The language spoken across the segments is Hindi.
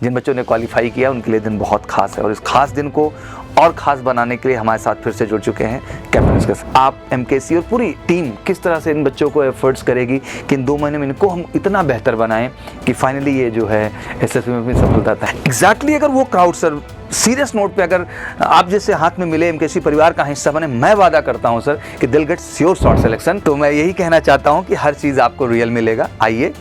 जिन बच्चों ने क्वालिफाई किया उनके लिए दिन बहुत खास है और इस खास दिन को और ख़ास बनाने के लिए हमारे साथ फिर से जुड़ चुके हैं कैप्टन के साथ। आप एमकेसी और पूरी टीम किस तरह से इन बच्चों को एफर्ट्स करेगी कि इन 2 महीने में इनको हम इतना बेहतर बनाएं कि फाइनली ये जो है एसएसबी में अपनी सफलता है। एग्जैक्टली अगर वो क्राउड सर सीरियस नोट पे अगर आप जैसे हाथ में मिले एमकेसी परिवार का हिस्सा बने, मैं वादा करता हूं सर कि दिल गेट्स श्योर शॉर्ट सिलेक्शन। तो मैं यही कहना चाहता हूं कि हर चीज़ आपको रियल मिलेगा। आइए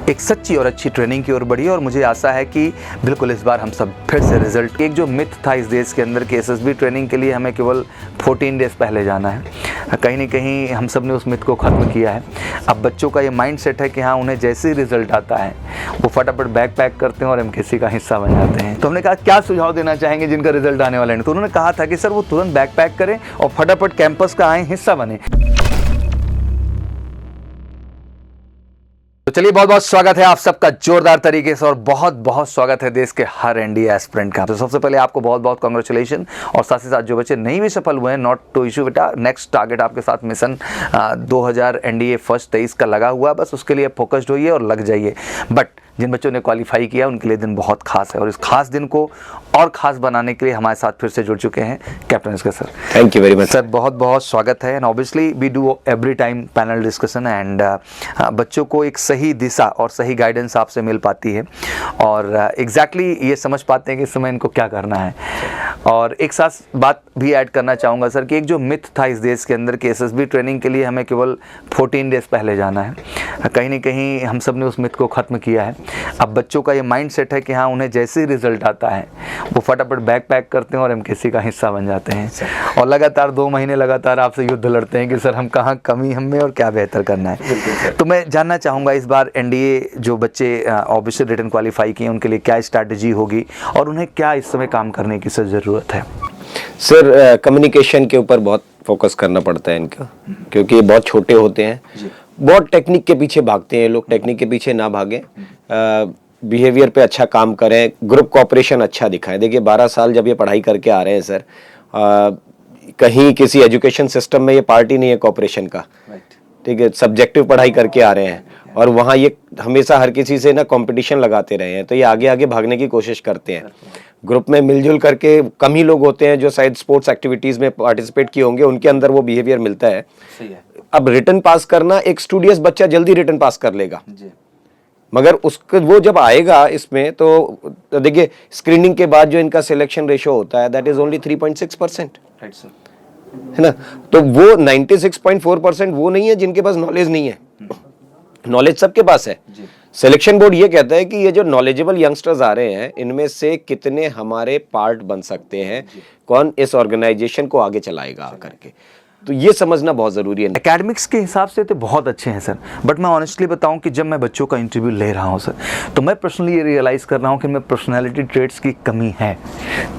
एक सच्ची और अच्छी ट्रेनिंग की ओर बढ़िए और मुझे आशा है कि बिल्कुल इस बार हम सब फिर से रिजल्ट। एक जो मिथ था इस देश के अंदर कि एसएसबी ट्रेनिंग के लिए हमें केवल 14 डेज पहले जाना है, कहीं ना कहीं हम सब ने उस मिथ को ख़त्म किया है। अब बच्चों का ये माइंड सेट है कि हाँ, उन्हें जैसे ही रिजल्ट आता है वो फटाफट बैग पैक करते हैं और एमकेसी का हिस्सा बन जाते हैं। तो हमने कहा क्या सुझाव देना चाहेंगे जिनका रिजल्ट आने वाला है, तो उन्होंने कहा था कि सर वो तुरंत बैग पैक करें और फटाफट कैंपस का आए, हिस्सा बने। तो चलिए बहुत बहुत स्वागत है आप सबका जोरदार तरीके से और बहुत बहुत स्वागत है देश के हर एनडीए एस्पिरेंट का। तो सबसे पहले आपको बहुत बहुत कांग्रेचुलेशन और साथ ही साथ जो बच्चे नहीं भी सफल हुए हैं, नॉट टू इशू बेटा, नेक्स्ट टारगेट आपके साथ मिशन 2000 एनडीए फर्स्ट 23 का लगा हुआ है, बस उसके लिए फोकस्ड होइए और लग जाइए। बट जिन बच्चों ने क्वालिफाई किया उनके लिए दिन बहुत खास है और इस खास दिन को और ख़ास बनाने के लिए हमारे साथ फिर से जुड़ चुके हैं कैप्टन के sir. Thank you very much sir, बहुत बहुत स्वागत है। And obviously we do every time panel discussion and बच्चों को एक सही दिशा और सही गाइडेंस आपसे मिल पाती है और एग्जैक्टली ये समझ पाते हैं कि इस समय इनको क्या करना है। और एक साथ बात भी ऐड करना चाहूँगा सर कि एक जो मिथ था इस देश के अंदर कि एसएसबी ट्रेनिंग के लिए हमें केवल 14 डेज पहले जाना है, कहीं ना कहीं हम सब ने उस मिथ को ख़त्म किया है। अब बच्चों का ये माइंड सेट है कि हाँ, उन्हें जैसे ही रिजल्ट आता है वो फटाफट बैग पैक करते हैं और एमकेसी का हिस्सा बन जाते हैं और लगातार 2 महीने लगातार आपसे युद्ध लड़ते हैं कि सर हम कहाँ कमी हमें और क्या बेहतर करना है। तो मैं जानना चाहूँगा इस बार एनडीए जो बच्चे ऑब्वियसली रिटन क्वालिफाई किए उनके लिए क्या स्ट्रैटेजी होगी और उन्हें क्या इस समय काम करने की सर ज़रूरत है? सर कम्युनिकेशन के ऊपर बहुत फोकस करना पड़ता है इनका, क्योंकि ये बहुत छोटे होते हैं, बहुत टेक्निक के पीछे भागते हैं लोग। टेक्निक के पीछे ना भागें, बिहेवियर पे अच्छा काम करें, ग्रुप कोऑपरेशन अच्छा दिखाएं। देखिए 12 साल जब ये पढ़ाई करके आ रहे हैं सर, कहीं किसी एजुकेशन सिस्टम में ये पार्टी नहीं है कोऑपरेशन का, ठीक है, सब्जेक्टिव पढ़ाई करके आ रहे हैं और वहाँ ये हमेशा हर किसी से ना कंपटीशन लगाते रहे हैं, तो ये आगे आगे भागने की कोशिश करते हैं। ग्रुप में मिलजुल करके कम ही लोग होते हैं जो शायद स्पोर्ट्स एक्टिविटीज़ में पार्टिसिपेट किए होंगे, उनके अंदर वो बिहेवियर मिलता है। सही है। अब रिटन पास करना, एक स्टूडियस बच्चा जल्दी रिटन पास कर लेगा जी। मगर उसको वो जब आएगा इसमें तो देखिए स्क्रीनिंग के बाद जो इनका सिलेक्शन रेशो होता है that is only 3.6%, right sir, है ना। तो वो 96.4% वो नहीं है जिनके पास नॉलेज नहीं है, नॉलेज सबके पास है। सिलेक्शन बोर्ड ये कहता है कि ये जो नॉलेजेबल यंगस्टर्स आ रहे हैं इनमें से कितने हमारे पार्ट बन सकते हैं, कौन इस ऑर्गेनाइजेशन को आगे चलाएगा करके, तो ये समझना बहुत ज़रूरी है। एकेडमिक्स के हिसाब से तो बहुत अच्छे हैं सर, बट मैं ऑनेस्टली बताऊं कि जब मैं बच्चों का इंटरव्यू ले रहा हूं सर, तो मैं पर्सनली ये रियलाइज़ कर रहा हूं कि इनमें पर्सनैलिटी ट्रेट्स की कमी है।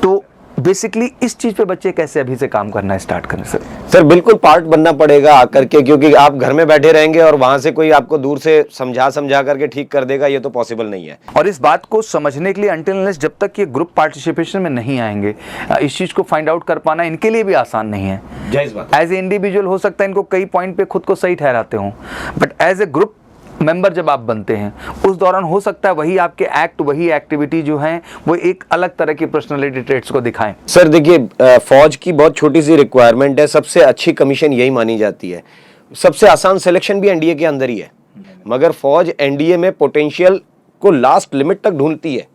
तो बेसिकली इस चीज़ पे बच्चे कैसे अभी से काम करना स्टार्ट करें सर? सर बिल्कुल पार्ट बनना पड़ेगा आकर के, क्योंकि आप घर में बैठे रहेंगे और वहां से कोई आपको दूर से समझा करके ठीक कर देगा, ये तो पॉसिबल नहीं है। और इस बात को समझने के लिए अनटिल अनलेस जब तक ये ग्रुप पार्टिसिपेशन में नहीं आएंगे, इस चीज़ को फाइंड आउट कर पाना इनके लिए भी आसान नहीं है। एज ए इंडिविजुअल हो सकता है इनको कई पॉइंट पे खुद को सही ठहराते हों, but as a group member जब आप बनते हैं उस दौरान हो सकता है वही आपके एक्ट, वही एक्टिविटी जो है वो एक अलग तरह की पर्सनालिटी ट्रेट्स को दिखाएं। सर देखिए फौज की बहुत छोटी सी रिक्वायरमेंट है, सबसे अच्छी कमीशन यही मानी जाती है, सबसे आसान सिलेक्शन भी एनडीए के अंदर ही है, मगर फौज एनडीए में पोटेंशियल को लास्ट लिमिट तक ढूंढती है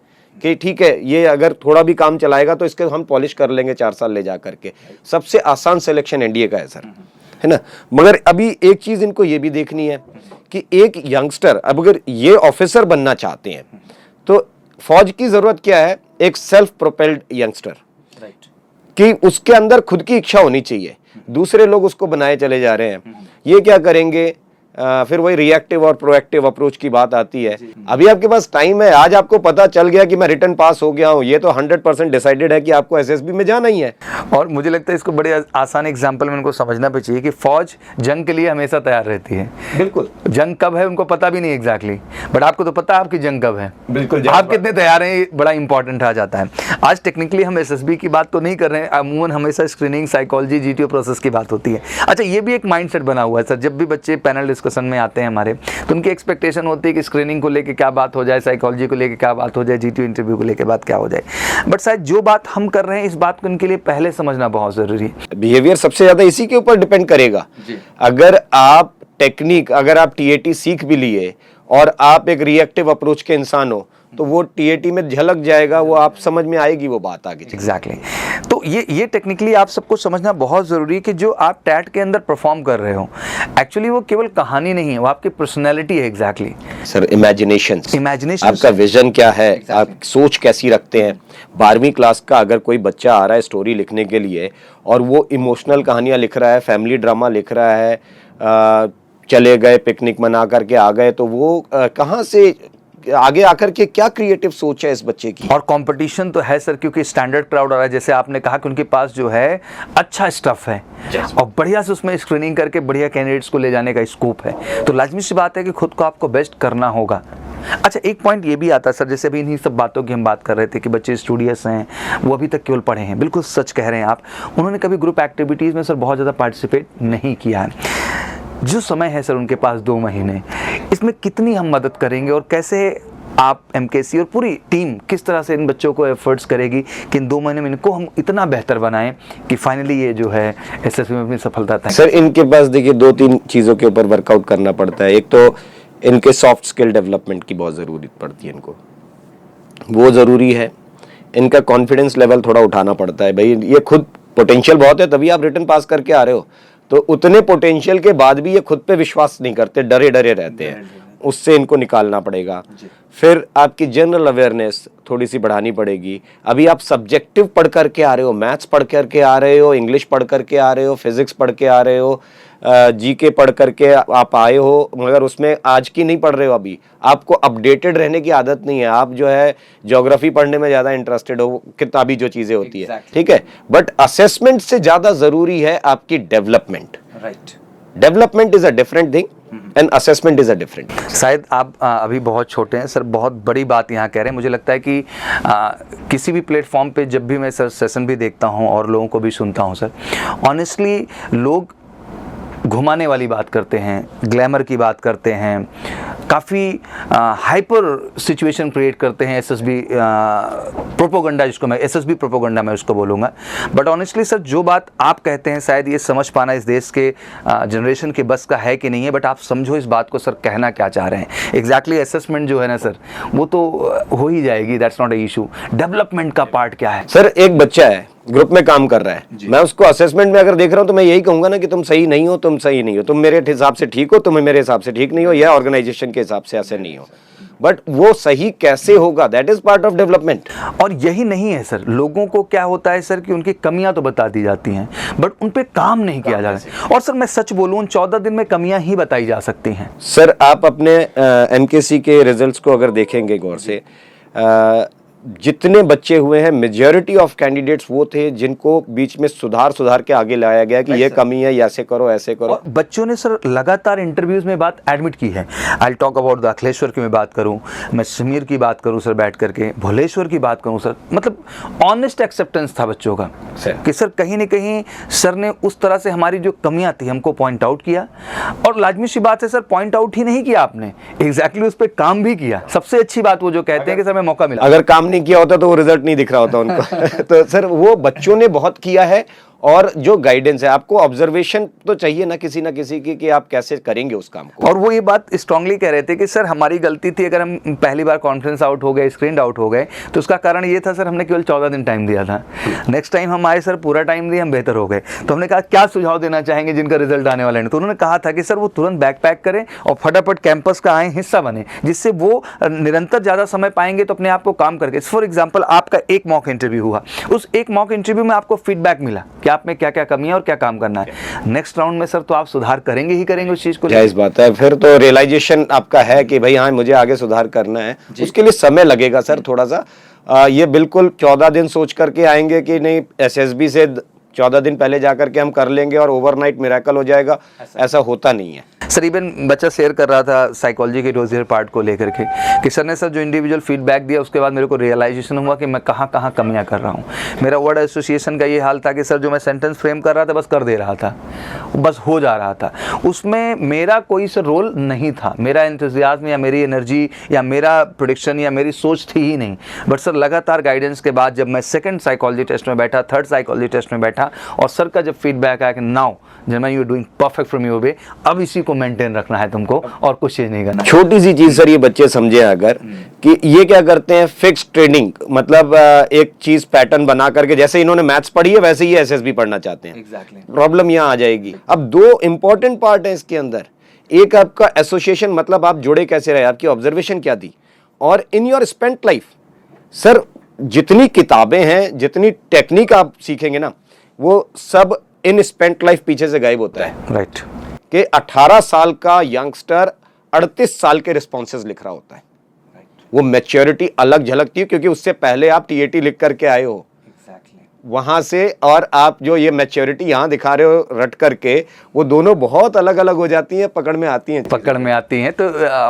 कि ठीक है ये अगर थोड़ा भी काम चलाएगा तो इसके हम पॉलिश कर लेंगे 4 साल ले जा करके। सबसे आसान सिलेक्शन एनडीए का है सर, है ना। मगर अभी एक चीज इनको ये भी देखनी है कि एक यंगस्टर अब अगर ये ऑफिसर बनना चाहते हैं तो फौज की जरूरत क्या है, एक सेल्फ प्रोपेल्ड यंगस्टर, कि उसके अंदर खुद की इच्छा होनी चाहिए, दूसरे लोग उसको बनाए चले जा रहे हैं। ये क्या करेंगे, फिर वही रिएक्टिव और प्रोएक्टिव अप्रोच की बात आती है। अभी आपके पास टाइम है, आज आपको पता चल गया कि मैं रिटर्न पास हो गया हूँ, ये तो 100% डिसाइडेड है कि आपको एसएसबी में जाना ही है। और मुझे लगता है इसको बड़े आसान एग्जांपल में उनको समझना भी चाहिए कि फौज जंग के लिए हमेशा तैयार रहती है। बिल्कुल, जंग कब है उनको पता भी नहीं एग्जैक्टली, बट आपको तो पता है आपकी जंग कब है। बिल्कुल, आप कितने तैयार हैं ये बड़ा इंपॉर्टेंट आ जाता है। आज टेक्निकली हम एसएसबी की बात तो नहीं कर रहे हैं, अमूमन हमेशा स्क्रीनिंग, साइकोलॉजी, जीटीओ प्रोसेस की बात होती है। अच्छा, ये भी एक माइंड सेट बना हुआ है सर, जब भी बच्चे पैनल डिस्कशन डिस्कशन में आते हैं हमारे, तो उनकी एक्सपेक्टेशन होती है कि स्क्रीनिंग को लेके क्या बात हो जाए, साइकोलॉजी को लेके क्या बात हो जाए, GTO इंटरव्यू को लेके बात क्या हो जाए। बट शायद जो बात हम कर रहे हैं, इस बात को उनके लिए पहले समझना बहुत ज़रूरी है। बिहेवियर सबसे ज़्यादा इसी के ऊपर डिपेंड करेगा। अगर आप टेक्निक, अगर आप TAT सीख भी लिए और आप एक रिएक्टिव अप्रोच के इंसान हो, तो वो TAT में झलक जाएगा, वो आप समझ में आएगी वो बात आगे। एग्जैक्टली तो ये टेक्निकली आप सबको समझना बहुत ज़रूरी है कि जो आप टैट के अंदर परफॉर्म कर रहे हो, एक्चुअली वो केवल कहानी नहीं है, वो आपकी पर्सनैलिटी है। एग्जैक्टली सर, इमेजिनेशन आपका विजन क्या है, आप सोच कैसी रखते हैं। 12वीं क्लास का अगर कोई बच्चा आ रहा है स्टोरी लिखने के लिए और वो इमोशनल कहानियाँ लिख रहा है, फैमिली ड्रामा लिख रहा है, चले गए पिकनिक मना करके आ गए, तो वो कहाँ से आगे आकर के क्या क्रिएटिव सोच है इस बच्चे की। और कंपटीशन तो है सर, क्योंकि स्टैंडर्ड क्राउड आ रहा है, जैसे आपने कहा कि उनके पास जो है अच्छा स्टफ है और बढ़िया से उसमें स्क्रीनिंग करके बढ़िया कैंडिडेट्स को ले जाने का स्कोप है, तो लाजमी सी बात है कि खुद को आपको बेस्ट करना होगा। अच्छा, एक पॉइंट ये भी आता है सर, जैसे अभी इन्हीं सब बातों की हम बात कर रहे थे कि बच्चे स्टूडियस हैं, वो अभी तक केवल पढ़े हैं, बिल्कुल सच कह रहे हैं आप, उन्होंने कभी ग्रुप एक्टिविटीज़ में सर बहुत ज़्यादा पार्टिसिपेट नहीं किया है। जो समय है सर उनके पास 2 महीने, इसमें कितनी हम मदद करेंगे और कैसे आप MKC और पूरी टीम किस तरह से इन बच्चों को एफर्ट्स करेगी कि इन 2 महीने में इनको हम इतना बेहतर बनाएं कि फाइनली ये जो है SSB में अपनी सफलता तक। सर, इनके पास देखिए 2-3 चीज़ों के ऊपर वर्कआउट करना पड़ता है। एक तो इनके सॉफ्ट स्किल डेवलपमेंट की बहुत ज़रूरत पड़ती है, इनको वो ज़रूरी है। इनका कॉन्फिडेंस लेवल थोड़ा उठाना पड़ता है। भाई, ये खुद पोटेंशियल बहुत है, तभी आप रिटर्न पास करके आ रहे हो, तो उतने पोटेंशियल के बाद भी ये खुद पे विश्वास नहीं करते, डरे डरे रहते हैं, उससे इनको निकालना पड़ेगा। फिर आपकी जनरल अवेयरनेस थोड़ी सी बढ़ानी पड़ेगी। अभी आप सब्जेक्टिव पढ़ करके आ रहे हो, मैथ्स पढ़ करके आ रहे हो, इंग्लिश पढ़ करके आ रहे हो, फिजिक्स पढ़ के आ रहे हो, GK पढ़ करके आप आए हो, मगर उसमें आज की नहीं पढ़ रहे हो। अभी आपको अपडेटेड रहने की आदत नहीं है। आप जो है ज्योग्राफी पढ़ने में ज़्यादा इंटरेस्टेड हो, किताबी जो चीज़ें होती है, ठीक है, बट असेसमेंट से ज़्यादा ज़रूरी है आपकी development. Development is a different thing and assessment is a different. शायद आप अभी बहुत छोटे हैं सर, बहुत बड़ी बात यहाँ कह रहे हैं। मुझे लगता है कि किसी भी प्लेटफॉर्म पे जब भी मैं सर सेशन भी देखता हूँ और लोगों को भी सुनता हूँ सर, ऑनेस्टली लोग घुमाने वाली बात करते हैं, ग्लैमर की बात करते हैं, काफ़ी हाइपर सिचुएशन क्रिएट करते हैं, SSB प्रोपोगंडा, जिसको मैं SSB प्रोपोगंडा मैं उसको बोलूँगा। बट ऑनेस्टली सर, जो बात आप कहते हैं शायद ये समझ पाना इस देश के जनरेशन के बस का है कि नहीं है, बट आप समझो इस बात को सर, कहना क्या चाह रहे हैं। एग्जैक्टली असेसमेंट जो है ना सर, वो तो हो ही जाएगी, that's not a issue. Development का पार्ट क्या है सर? एक बच्चा है, ग्रुप में काम कर रहा है, मैं उसको असेसमेंट में अगर देख रहा हूं तो मैं यही कहूंगा ना कि तुम सही नहीं हो, तुम सही नहीं हो, तुम मेरे हिसाब से ठीक हो, तुम मेरे हिसाब से ठीक नहीं हो, या ऑर्गेनाइजेशन के हिसाब से ऐसे नहीं हो। बट वो सही कैसे होगा, that is part of development. और यही नहीं है सर, लोगों को क्या होता है सर कि उनकी कमियां तो बता दी जाती हैं, बट उन पे काम नहीं किया जा रहा है। और सर मैं सच बोलूं, 14 दिन में कमियां ही बताई जा सकती हैं। सर, आप अपने MKC के रिजल्ट्स को अगर देखेंगे गौर से, जितने बच्चे हुए हैं, मेजॉरिटी ऑफ कैंडिडेट्स वो थे जिनको बीच में सुधार के आगे लाया गया कि ये कमी है, ऐसे करो, ऐसे करो। और बच्चों ने सर लगातार इंटरव्यूज में बात एडमिट की है। I talk about the Akhileshwar की मैं बात करूं, मैं समीर की बात करूं सर, बैठ करके भोलेश्वर की बात करूं सर, मतलब ऑनेस्ट एक्सेप्टेंस था बच्चों का कि सर कहीं ना कहीं सर ने उस तरह से हमारी जो कमियां थी हमको पॉइंट आउट किया। और लाजमी सी बात है सर, पॉइंट आउट ही नहीं किया आपने, एग्जैक्टली उस पर काम भी किया। सबसे अच्छी बात वो जो कहते हैं कि सर मैं मौका मिला, अगर काम नहीं किया होता तो वो रिजल्ट नहीं दिख रहा होता उनको। तो सर, वो बच्चों ने बहुत किया है। और जो गाइडेंस है, आपको ऑब्जर्वेशन तो चाहिए ना किसी की कि आप कैसे करेंगे उस काम को। और वो ये बात स्ट्रांगली कह रहे थे कि सर हमारी गलती थी, अगर हम पहली बार कॉन्फ्रेंस आउट हो गए, स्क्रीन आउट हो गए, तो उसका कारण ये था सर, हमने केवल 14 दिन टाइम दिया था। नेक्स्ट टाइम हम आए सर, पूरा टाइम दिए, हम बेहतर हो गए। तो हमने कहा क्या सुझाव देना चाहेंगे जिनका रिजल्ट आने वाला है, तो उन्होंने कहा था कि सर वो तुरंत बैक पैक करें और फटाफट कैंपस का आए, हिस्सा बने, जिससे वो निरंतर ज़्यादा समय पाएंगे तो अपने आप को काम करके। फॉर एग्जाम्पल, आपका एक मॉक इंटरव्यू हुआ, उस एक मॉक इंटरव्यू में आपको फीडबैक मिला कि आप में क्या क्या कमी और क्या काम करना है। नेक्स्ट राउंड में सर तो आप सुधार करेंगे ही करेंगे उस चीज को। जायज बात है। फिर तो रियलाइजेशन आपका है कि भाई हाँ, मुझे आगे सुधार करना है, उसके लिए समय लगेगा सर थोड़ा सा। ये बिल्कुल 14 दिन सोच करके आएंगे कि नहीं, SSB से 14 दिन पहले जाकर के हम कर लेंगे और ओवरनाइट मिरेकल हो जाएगा, ऐसा होता नहीं है। सर इवन बच्चा शेयर कर रहा था साइकोलॉजी के रोजियर पार्ट को लेकर के कि सर ने सर जो इंडिविजुअल फीडबैक दिया उसके बाद मेरे को रियलाइजेशन हुआ कि मैं कहाँ कहाँ कमियाँ कर रहा हूँ। मेरा वर्ड एसोसिएशन का ये हाल था कि सर जो मैं सेंटेंस फ्रेम कर रहा था बस कर दे रहा था, बस हो जा रहा था, उसमें मेरा कोई सर रोल नहीं था, मेरा एंथुसियाज्म या मेरी एनर्जी या मेरा प्रेडिक्शन या मेरी सोच थी ही नहीं। बट सर लगातार गाइडेंस के बाद जब मैं सेकंड साइकोलॉजी टेस्ट में बैठा, थर्ड साइकोलॉजी टेस्ट में बैठा और सर का जब फीडबैक आया कि नाउ जर्मा you are doing perfect from your way, अब इसी को मेंटेन रखना है तुमको और कुछ चेंज नहीं करना। छोटी सी चीज सर ये बच्चे समझे अगर कि ये क्या करते हैं, फिक्स ट्रेडिंग, मतलब एक चीज पैटर्न बना करके, जैसे इन्होंने मैथ्स पढ़ी है वैसे ही एसएसबी पढ़ना चाहते हैं। एग्जैक्टली प्रॉब्लम यहाँ आ जाएगी। अब दो इंपॉर्टेंट पार्ट है इसके अंदर, एक आपका एसोसिएशन, मतलब आप जुड़े कैसे रहे, आपकी ऑब्जर्वेशन क्या थी, और in your spent life. Sir जितनी किताबें हैं, जितनी टेक्निक आप सीखेंगे ना, वो सब इन स्पेंट लाइफ पीछे से गायब होता है। राइट कि 18 साल का यंगस्टर 38 साल के रिस्पॉन्सेज लिख रहा होता है। वो मैच्योरिटी अलग झलकती है क्योंकि उससे पहले आप टीएटी लिख करके आए हो वहां से, और आप जो ये मैच्योरिटी यहाँ दिखा रहे हो रट करके, वो दोनों बहुत अलग अलग हो जाती हैं, पकड़ में आती हैं। तो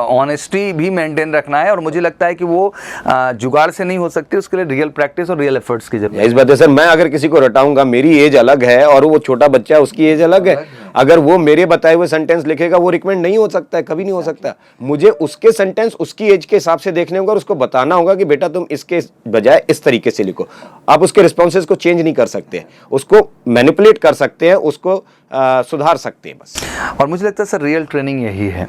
ऑनेस्टी भी मेंटेन रखना है और मुझे लगता है कि वो जुगाड़ से नहीं हो सकती, उसके लिए रियल प्रैक्टिस और रियल एफर्ट्स की जरूरत है। इस बात है सर, मैं अगर किसी को रटाऊंगा, मेरी एज अलग है और वो छोटा बच्चा है उसकी एज अलग है, अगर वो मेरे बताए हुए सेंटेंस लिखेगा वो रिकमेंड नहीं हो सकता है, कभी नहीं हो सकता। मुझे उसके सेंटेंस उसकी एज के हिसाब से देखने होगा और उसको बताना होगा कि बेटा तुम इसके बजाय इस तरीके से लिखो। आप उसके रिस्पॉन्सेज को चेंज नहीं कर सकते, उसको मैनिपुलेट कर सकते हैं, उसको सुधार सकते हैं बस। और मुझे लगता है सर रियल ट्रेनिंग यही है,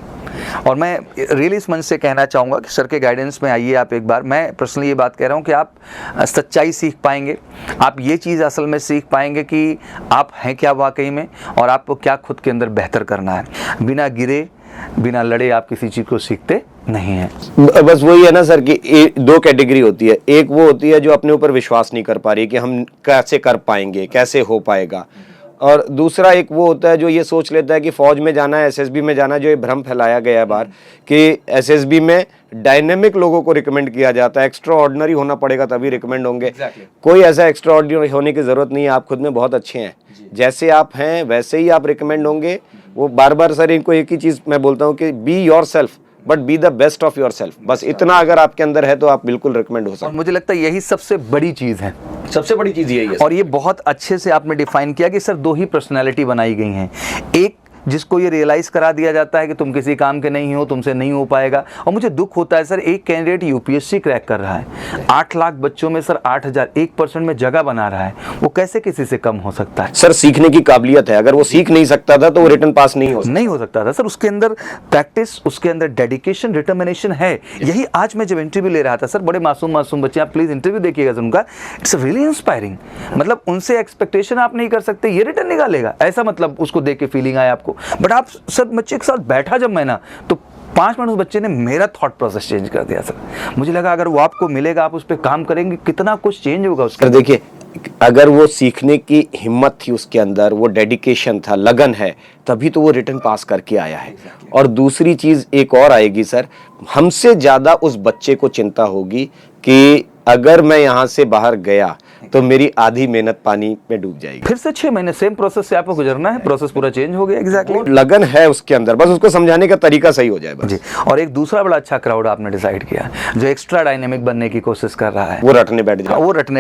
और मैं रियली इस मंच से कहना चाहूँगा कि सर के गाइडेंस में आइए आप एक बार। मैं पर्सनली ये बात कह रहा हूँ कि आप सच्चाई सीख पाएंगे, आप ये चीज़ असल में सीख पाएंगे कि आप हैं क्या वाकई में और आपको क्या खुद के अंदर बेहतर करना है। बिना गिरे बिना लड़े आप किसी चीज़ को सीखते नहीं है। बस वही है ना सर कि दो कैटेगरी होती है, एक वो होती है जो अपने ऊपर विश्वास नहीं कर पा रही कि हम कैसे कर पाएंगे, कैसे हो पाएगा, और दूसरा एक वो होता है जो ये सोच लेता है कि फौज में जाना है, एसएसबी में जाना है, जो ये भ्रम फैलाया गया है बाहर कि एसएसबी में डायनेमिक लोगों को रिकमेंड किया जाता है, एक्स्ट्रा ऑर्डिनरी होना पड़ेगा तभी रिकमेंड होंगे। कोई ऐसा एक्स्ट्रा ऑर्डिनरी होने की जरूरत नहीं है, आप खुद में बहुत अच्छे हैं, जैसे आप हैं वैसे ही आप रिकमेंड होंगे। वो बार बार सर इनको एक ही चीज मैं बोलता हूँ कि be your self but be the best of your self, बस इतना अगर आपके अंदर है तो आप बिल्कुल रिकमेंड हो सकते हैं। मुझे लगता है यही सबसे बड़ी चीज़ है, सबसे बड़ी चीज यही है। और ये बहुत अच्छे से आपने डिफाइन किया कि सर दो ही पर्सनैलिटी बनाई गई हैं, एक जिसको ये रियलाइज़ करा दिया जाता है कि तुम किसी काम के नहीं हो, तुमसे नहीं हो पाएगा। और मुझे दुख होता है सर, एक कैंडिडेट यूपीएससी क्रैक कर रहा है, 8 लाख बच्चों में सर 8000, 1% में जगह बना रहा है, वो कैसे किसी से कम हो सकता है? सर सीखने की काबिलियत है, अगर वो सीख नहीं सकता था तो वो रिटर्न पास नहीं हो सकता था सर। उसके अंदर प्रैक्टिस, उसके अंदर डेडिकेशन, डिटर्मिनेशन है। यही आज मैं जब इंटरव्यू ले रहा था सर, बड़े मासूम बच्चे, आप प्लीज इंटरव्यू देखिएगा सर उनका, इट्स रियली इंस्पायरिंग। मतलब उनसे एक्सपेक्टेशन आप नहीं कर सकते, ये रिटर्न निकालेगा ऐसा, मतलब उसको देख के फीलिंग आया आपको। बट आप सर बच्चे के साथ बैठा जब मैं ना, तो 5 मिनट उस बच्चे ने मेरा थॉट प्रोसेस चेंज कर दिया सर। मुझे लगा अगर वो आपको मिलेगा, आप उस पर काम करेंगे, कितना कुछ चेंज होगा उसका। देखिए अगर वो सीखने की हिम्मत थी उसके अंदर, वो डेडिकेशन था, लगन है, तभी तो वो रिटर्न पास करके आया है। और दूसरी चीज एक और आएगी सर, हमसे ज्यादा उस बच्चे को चिंता होगी कि अगर मैं यहाँ से बाहर गया तो मेरी आधी मेहनत पानी में डूब जाएगी। फिर से 6 महीने सेम प्रोसेस से आपको गुजरना है, प्रोसेस पूरा चेंज हो गया। एग्जैक्टली लगन है उसके अंदर, बस उसको समझाने का तरीका सही हो जाए बस। जी। और एक दूसरा बड़ा अच्छा क्राउड आपने डिसाइड किया जो एक्स्ट्रा डायनेमिक बनने की कोशिश कर रहा है, वो रटने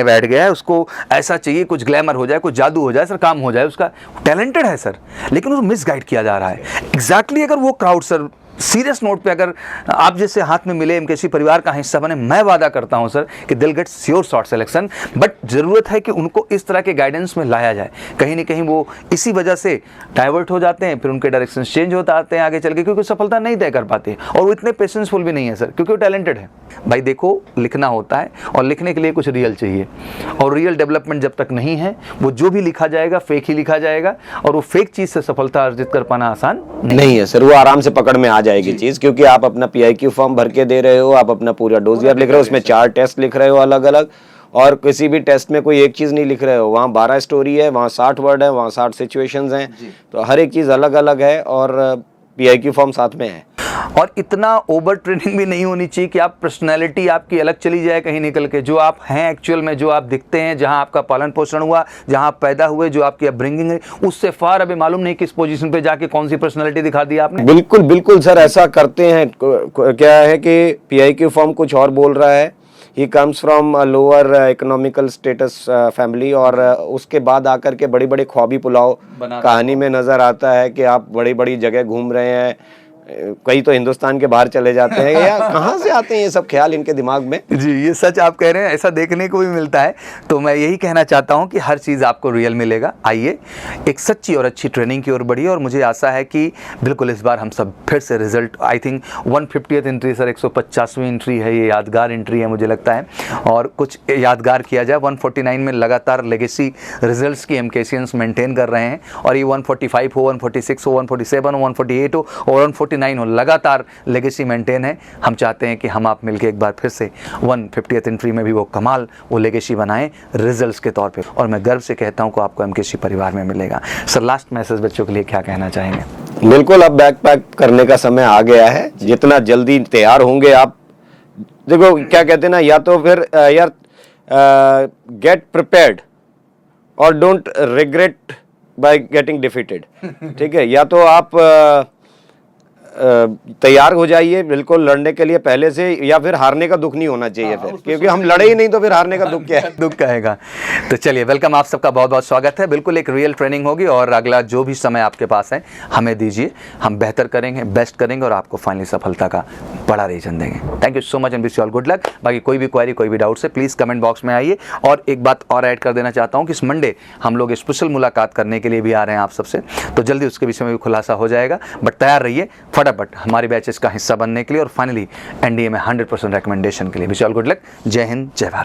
बैठ गया है। उसको ऐसा चाहिए कुछ ग्लैमर हो जाए, कुछ जादू हो जाए सर, काम हो जाए उसका। टैलेंटेड है सर, लेकिन उसको मिसगाइड किया जा रहा है। एग्जैक्टली अगर वो क्राउड सर सीरियस नोट पे अगर आप जैसे हाथ में मिले, एमकेसी परिवार का हिस्सा बने, मैं वादा करता हूं सर कि दिल get sure shot selection. But जरूरत है कि उनको इस तरह के गाइडेंस में लाया जाए। कहीं ना कहीं वो इसी वजह से डाइवर्ट हो जाते हैं, फिर उनके डायरेक्शन चेंज होता आते हैं आगे चल के, क्योंकि सफलता नहीं तय कर पाते। और वो इतने पेशेंसफुल भी नहीं है सर, क्योंकि वो टैलेंटेड है। भाई देखो, लिखना होता है और लिखने के लिए कुछ रियल चाहिए, और रियल डेवलपमेंट जब तक नहीं है, वो जो भी लिखा जाएगा फेक ही लिखा जाएगा, और वो फेक चीज से सफलता अर्जित कर पाना आसान नहीं है सर। वो आराम से पकड़ में आ जाएगी चीज, क्योंकि आप अपना PIQ फॉर्म भर के दे रहे हो, आप अपना पूरा डोजियर लिख रहे हो, उसमें 4 टेस्ट लिख रहे हो अलग अलग, और किसी भी टेस्ट में कोई एक चीज नहीं लिख रहे हो। वहाँ 12 स्टोरी है, वहाँ 60 वर्ड है, वहाँ 60 सिचुएशंस हैं, तो हर एक चीज अलग अलग है, और PIQ फॉर्म साथ में है। और इतना ओवर ट्रेनिंग भी नहीं होनी चाहिए कि आप पर्सनैलिटी आपकी अलग चली जाए कहीं निकल के। जो आप हैं एक्चुअल में, जो आप दिखते हैं, जहां आपका पालन पोषण हुआ, जहां आप पैदा हुए, जो आपकी अपब्रिंगिंग है, उससे फार अभी मालूम नहीं किस पोजीशन पे जाके कौन सी पर्सनैलिटी दिखा दी आपने। बिल्कुल बिल्कुल सर, ऐसा करते हैं। क्या है कि PIQ फॉर्म कुछ और बोल रहा है, he comes from lower economical status family, और उसके बाद आकर के बड़ी बड़ी ख्वाबी पुलाव कहानी में नजर आता है कि आप बड़ी बड़ी जगह घूम रहे हैं, कई तो हिंदुस्तान के बाहर चले जाते हैं। या कहाँ से आते हैं ये सब ख्याल इनके दिमाग में? जी, ये सच आप कह रहे हैं, ऐसा देखने को भी मिलता है। तो मैं यही कहना चाहता हूं कि हर चीज़ आपको रियल मिलेगा। आइए एक सच्ची और अच्छी ट्रेनिंग की ओर बढ़िए, और मुझे आशा है कि बिल्कुल इस बार हम सब फिर से result, I think 150th entry sir, 150वीं एंट्री है, ये यादगार एंट्री है मुझे लगता है, और कुछ यादगार किया जाए। 149 में लगातार लेगेसी रिजल्ट्स की एमकेसियंस मेंटेन कर रहे हैं, और ये 145 हो, 146 हो, 147 हो, 148 हो और 149 हो, लगातार लेगेसी मेंटेन है। हम चाहते हैं कि हम आप मिलकर एक बार फिर से 150th एंट्री में भी वो कमाल, वो लेगेसी बनाएं रिजल्ट्स के तौर पे, और मैं गर्व से कहता हूं कि आपको एमकेसी परिवार में मिलेगा। सर, लास्ट मैसेज बच्चों के लिए क्या कहना चाहेंगे? बिल्कुल, अब बैग पैक करने का समय आ गया है। जितना जल्दी तैयार होंगे आप, देखो क्या कहते हैं ना, या तो फिर यार गेट प्रिपेयर्ड और don't regret by getting defeated. ठीक है, या तो आप तैयार हो जाइए बिल्कुल लड़ने के लिए पहले से, या फिर हारने का दुख नहीं होना चाहिए फिर, क्योंकि हम लड़े ही नहीं तो फिर हारने का दुख क्या है? दुख कहेगा। तो चलिए, वेलकम, आप सबका बहुत बहुत स्वागत है। बिल्कुल एक रियल ट्रेनिंग होगी, और अगला जो भी समय आपके पास है हमें दीजिए, हम बेहतर करेंगे, बेस्ट करेंगे, और आपको फाइनली सफलता का बड़ा रीजन देंगे। Thank you so much and wish you all good luck. बाकी कोई भी क्वेरी, कोई भी डाउट है, प्लीज़ कमेंट बॉक्स में आइए। और एक बात और ऐड कर देना चाहता हूँ कि इस मंडे हम लोग स्पेशल मुलाकात करने के लिए भी आ रहे हैं आप सबसे, तो जल्दी उसके विषय में भी खुलासा हो जाएगा। बट तैयार रहिए फटाफट हमारी बैचेस का हिस्सा बनने के लिए, और फाइनली NDA में 100% रिकमेंडेशन के लिए। Wish you all good luck. जय हिंद, जय भारत।